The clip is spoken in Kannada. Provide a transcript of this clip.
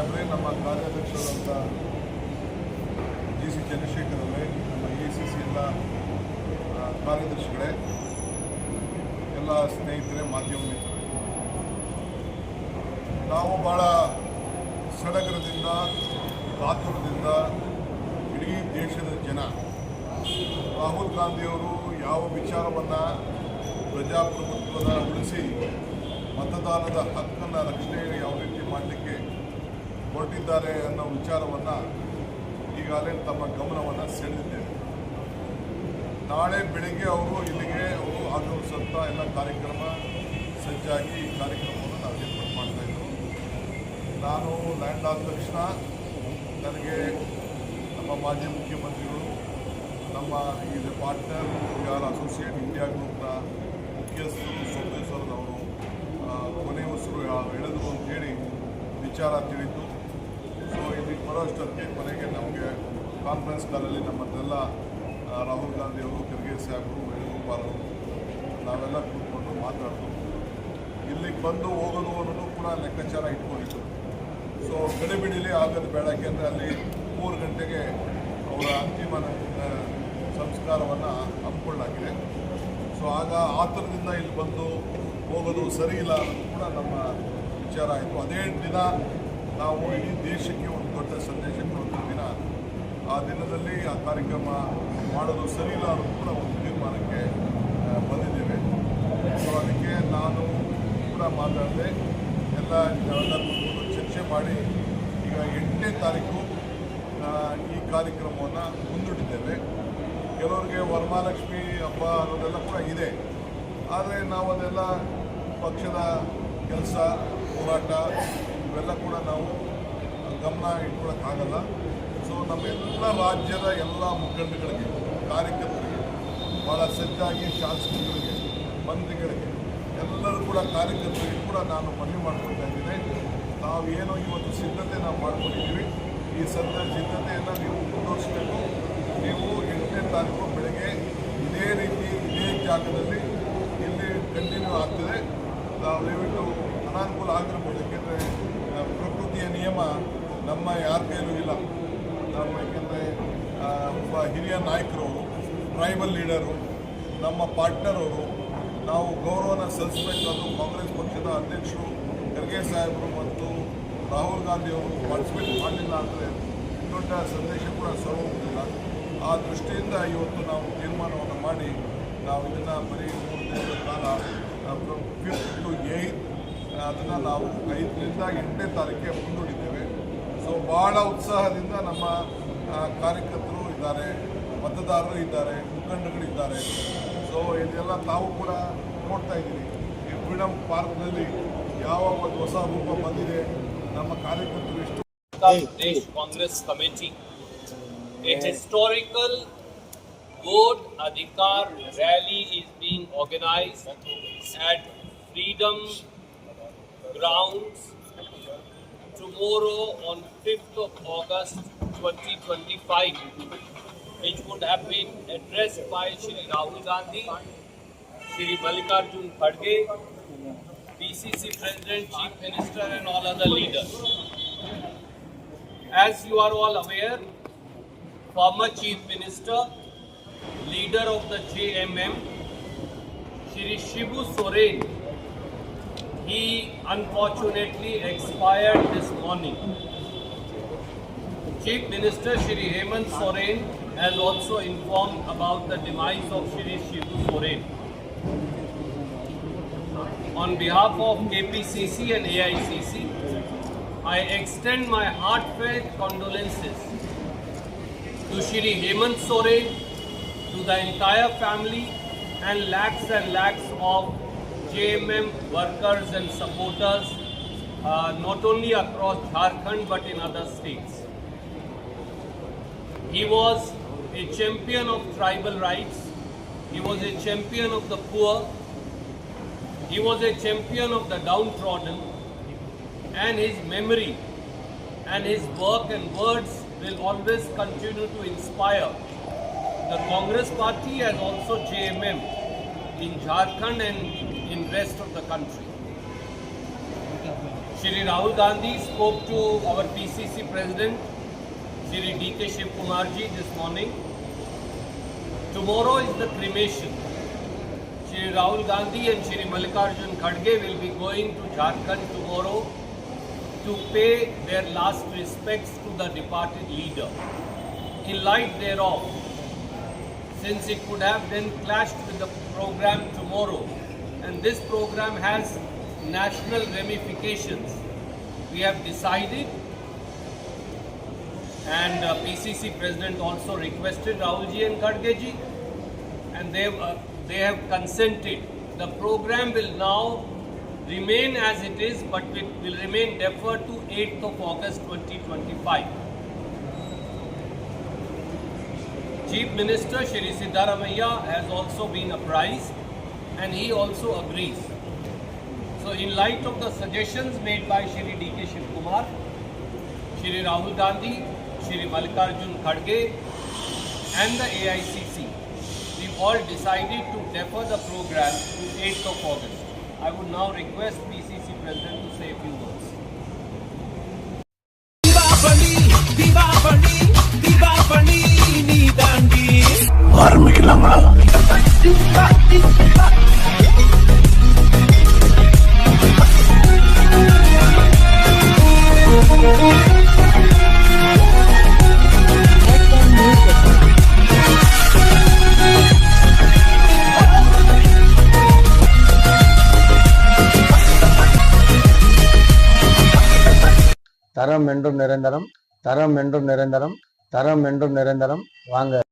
ಸಾಹೇಬ್ರೆ, ನಮ್ಮ ಕಾರ್ಯಾಧ್ಯಕ್ಷರಾದಂಥ GC ಚಂದ್ರಶೇಖರ್ ಅವರೇ, ನಮ್ಮ ACC ಎಲ್ಲ ಕಾರ್ಯದರ್ಶಿಗಳೇ, ಎಲ್ಲ ಸ್ನೇಹಿತರೆ, ಮಾಧ್ಯಮ ಮಿತ್ರರೇ, ನಾವು ಭಾಳ ಸಡಗರದಿಂದ ಕಾತುರದಿಂದ ಇಡೀ ದೇಶದ ಜನ ರಾಹುಲ್ ಗಾಂಧಿಯವರು ಯಾವ ವಿಚಾರವನ್ನು ಪ್ರಜಾಪ್ರಭುತ್ವದ ಉಳಿಸಿ ಮತದಾನದ ಹಕ್ಕನ್ನು ರಕ್ಷಣೆ ಯಾವ ರೀತಿ ಮಾಡಲಿಕ್ಕೆ ಹೊರಟಿದ್ದಾರೆ ಅನ್ನೋ ವಿಚಾರವನ್ನು ಈಗಾಗಲೇ ತಮ್ಮ ಗಮನವನ್ನು ಸೆಳೆದಿದ್ದೇವೆ. ನಾಳೆ ಬೆಳಗ್ಗೆ ಅವರು ಇಲ್ಲಿಗೆ ಆಗಮಿಸುವಂಥ ಎಲ್ಲ ಕಾರ್ಯಕ್ರಮ ಸಜ್ಜಾಗಿ ಈ ಕಾರ್ಯಕ್ರಮವನ್ನು ನಾವು ಏರ್ಪಾಡು ಮಾಡ್ತಾಯಿದ್ರು. ನಾನು ಲ್ಯಾಂಡ್ ಆದ ತಕ್ಷಣ ನನಗೆ ನಮ್ಮ ಮಾಜಿ ಮುಖ್ಯಮಂತ್ರಿಗಳು, ನಮ್ಮ ಈ ಪಾರ್ಟ್ನರ್ ಯಾರು ಅಸೋಸಿಯೇಟ್ ಇಂಡಿಯಾ ಗ್ರೂಪ್ನ ಮುಖ್ಯಸ್ಥರು ಸೋಮೇಶ್ವರದವರು ಕೊನೆ ಹೆಸರು ಹೇಳಿದ್ರು ಅಂತೇಳಿ ವಿಚಾರ ತಿಳಿತು. ಸೊ ಇಲ್ಲಿ ಬರೋಷ್ಟೊತ್ತಿಗೆ ಕೊನೆಗೆ ನಮಗೆ ಕಾನ್ಫರೆನ್ಸ್ ಕಾಲಲ್ಲಿ ನಮ್ಮನ್ನೆಲ್ಲ ರಾಹುಲ್ ಗಾಂಧಿಯವರು, ಖರ್ಗೆ ಸಾಹೇಬರು, ವೇಣುಗೋಪಾಲ್ ಅವರು ನಾವೆಲ್ಲ ಕೂತ್ಕೊಂಡು ಮಾತಾಡಿದ್ರು. ಇಲ್ಲಿಗೆ ಬಂದು ಹೋಗೋದು ಅನ್ನೋದು ಕೂಡ ಲೆಕ್ಕಾಚಾರ ಇಟ್ಕೊಂಡಿತ್ತು. ಸೊ ಗಡಿಬಿಡಿಲಿ ಆಗೋದು ಬೇಡ, ಯಾಕೆಂದರೆ ಅಲ್ಲಿ 3 ಗಂಟೆಗೆ ಅವರ ಅಂತಿಮ ಸಂಸ್ಕಾರವನ್ನು ಹಮ್ಮಿಕೊಳ್ಳಾಗಿದೆ. ಸೊ ಆಗ ಆತುರದಿಂದ ಇಲ್ಲಿ ಬಂದು ಹೋಗೋದು ಸರಿ ಇಲ್ಲ ಅನ್ನೋದು ಕೂಡ ನಮ್ಮ ವಿಚಾರ ಆಯಿತು. ಅದೇ ದಿನ ನಾವು ಇಡೀ ದೇಶಕ್ಕೆ ಒಂದು ದೊಡ್ಡ ಸಂದೇಶ ಕೊಡುವಂಥ ದಿನ. ಆ ದಿನದಲ್ಲಿ ಆ ಕಾರ್ಯಕ್ರಮ ಮಾಡೋದು ಸರಿ ಇಲ್ಲ ಅನ್ನೋದು ಕೂಡ ಒಂದು ತೀರ್ಮಾನಕ್ಕೆ ಬಂದಿದ್ದೇವೆ. ಸೊ ಅದಕ್ಕೆ ನಾನು ಕೂಡ ಮಾತಾಡಿದೆ, ಎಲ್ಲ ಕೂತ್ಕೊಂಡು ಚರ್ಚೆ ಮಾಡಿ ಈಗ 8ನೇ ತಾರೀಕು ಈ ಕಾರ್ಯಕ್ರಮವನ್ನು ಮುಂದೂಡಿದ್ದೇವೆ. ಕೆಲವರಿಗೆ ವರಮಹಾಲಕ್ಷ್ಮಿ ಹಬ್ಬ ಅನ್ನೋದೆಲ್ಲ ಕೂಡ ಇದೆ, ಆದರೆ ನಾವು ಅದೆಲ್ಲ ಪಕ್ಷದ ಕೆಲಸ, ಹೋರಾಟ ಇವೆಲ್ಲ ಕೂಡ ನಾವು ಗಮನ ಇಟ್ಕೊಳ್ಳೋಕ್ಕಾಗಲ್ಲ. ಸೊ ನಮ್ಮೆಲ್ಲ ರಾಜ್ಯದ ಎಲ್ಲ ಮುಖಂಡಗಳಿಗೆ, ಕಾರ್ಯಕರ್ತರಿಗೆ, ಭಾಳ ಸಜ್ಜಾಗಿ ಶಾಸಕರಿಗೆ, ಮಂತ್ರಿಗಳಿಗೆ, ಎಲ್ಲರೂ ಕೂಡ ಕಾರ್ಯಕರ್ತರಿಗೆ ಕೂಡ ನಾನು ಮನವಿ ಮಾಡ್ಕೊಳ್ತಾ ಇದ್ದೀನಿ. ನಾವೇನೋ ಇವತ್ತು ಸಿದ್ಧತೆ ನಾವು ಮಾಡ್ಕೊಂಡಿದ್ದೀವಿ, ಈ ಸಿದ್ಧತೆಯನ್ನು ನೀವು ಮುಂದುವರಿಸಬೇಕು. ನೀವು 8ನೇ ತಾರೀಕು ಬೆಳಗ್ಗೆ ಇದೇ ರೀತಿ ಇದೇ ಜಾಗದಲ್ಲಿ ಇಲ್ಲಿ ಕಂಟಿನ್ಯೂ ಆಗ್ತದೆ. ನಾವು ದಯವಿಟ್ಟು ಅನಾನುಕೂಲ ಆಗಿರ್ಬೋದು, ಏಕೆಂದರೆ ಪ್ರಕೃತಿಯ ನಿಯಮ ನಮ್ಮ ಯಾರ ಕೈಲೂ ಇಲ್ಲ. ನಾವು ಏಕೆಂದರೆ ಒಬ್ಬ ಹಿರಿಯ ನಾಯಕರವರು, ಟ್ರೈಬಲ್ ಲೀಡರು, ನಮ್ಮ ಪಾರ್ಟ್ನರ್ ಅವರು, ನಾವು ಗೌರವನ ಸಲ್ಲಿಸಬೇಕಾದ್ರು ಕಾಂಗ್ರೆಸ್ ಪಕ್ಷದ ಅಧ್ಯಕ್ಷರು ಖರ್ಗೆ ಸಾಹೇಬರು ಮತ್ತು ರಾಹುಲ್ ಗಾಂಧಿಯವರು ಪಾರ್ಟಿಸಿಪೇಟ್ ಮಾಡಲಿಲ್ಲ ಅಂದರೆ ದೊಡ್ಡ ಸಂದೇಶ ಕೂಡ ಸರೋಗುವುದಿಲ್ಲ. ಆ ದೃಷ್ಟಿಯಿಂದ ಇವತ್ತು ನಾವು ತೀರ್ಮಾನವನ್ನು ಮಾಡಿ ನಾವು ಇದನ್ನು ಬರೀ 3 ದಿನಗಳ ಕಾಲ ಫ್ರಮ್ 5th to 8th ಅದನ್ನು ನಾವು 5ರಿಂದ 8ನೇ ತಾರೀಕಿಗೆ ಮುಂದೂಡಿದ್ದೇವೆ. ಸೊ ಭಾಳ ಉತ್ಸಾಹದಿಂದ ನಮ್ಮ ಕಾರ್ಯಕರ್ತರು ಇದ್ದಾರೆ, ಮತದಾರರು ಇದ್ದಾರೆ, ಮುಖಂಡಗಳಿದ್ದಾರೆ. ಸೊ ಇದೆಲ್ಲ ತಾವು ಕೂಡ ನೋಡ್ತಾ ಇದ್ದೀರಿ. ಈ ಫ್ರೀಡಮ್ ಪಾರ್ಕ್ನಲ್ಲಿ ಯಾವ ಒಂದು ಹೊಸ ರೂಪ ಬಂದಿದೆ, ನಮ್ಮ ಕಾರ್ಯಕರ್ತರು ಎಷ್ಟು. Pradesh Congress Committee, a historical Vot Adhikar rally is being organized at Freedom Grounds tomorrow on 5th of August 2025, which would have been addressed by Shri Rahul Gandhi, Shri Mallikarjun Kharge, DCC President, Chief Minister and all other leaders. As you are all aware, former Chief Minister, leader of the JMM, Shri Shibu Soren, he unfortunately expired this morning. Chief Minister Shri Hemant Soren has also informed about the demise of Shri Shibu Soren. On behalf of KPCC and AICC, I extend my heartfelt condolences to Shri Hemant Soren, to the entire family and lakhs of JMM workers and supporters, not only across Jharkhand but in other states. He was a champion of tribal rights, he was a champion of the poor, he was a champion of the downtrodden, and his memory and his work and words will always continue to inspire the Congress Party and also JMM in Jharkhand and in rest of the country. Shri Rahul Gandhi spoke to our PCC President, Shri D.K. Shiv Kumar ji this morning. Tomorrow is the cremation. Shri Rahul Gandhi and Shri Mallikarjun Kharge will be going to Jharkhand tomorrow to pay their last respects to the departed leader. In light thereof, since it could have then clashed with the program tomorrow, and this program has national ramifications, we have decided, and PCC President also requested Rahulji and Kharge, and they have consented. The program will now remain as it is, but it will remain deferred to 8th of August 2025. Chief Minister Shri Siddaramaiah has also been apprised, and he also agrees. So in light of the suggestions made by Shri D.K. Shiv Kumar, Shri Rahul Gandhi, Shri Mallikarjun Kharge and the AICC, we all decided to defer the program to 8th of August. I would now request PCC President to say a few words. தரம் என்றும் நிரந்தரம், தரம் என்றும் நிரந்தரம், தரம் என்றும் நிரந்தரம். வாங்க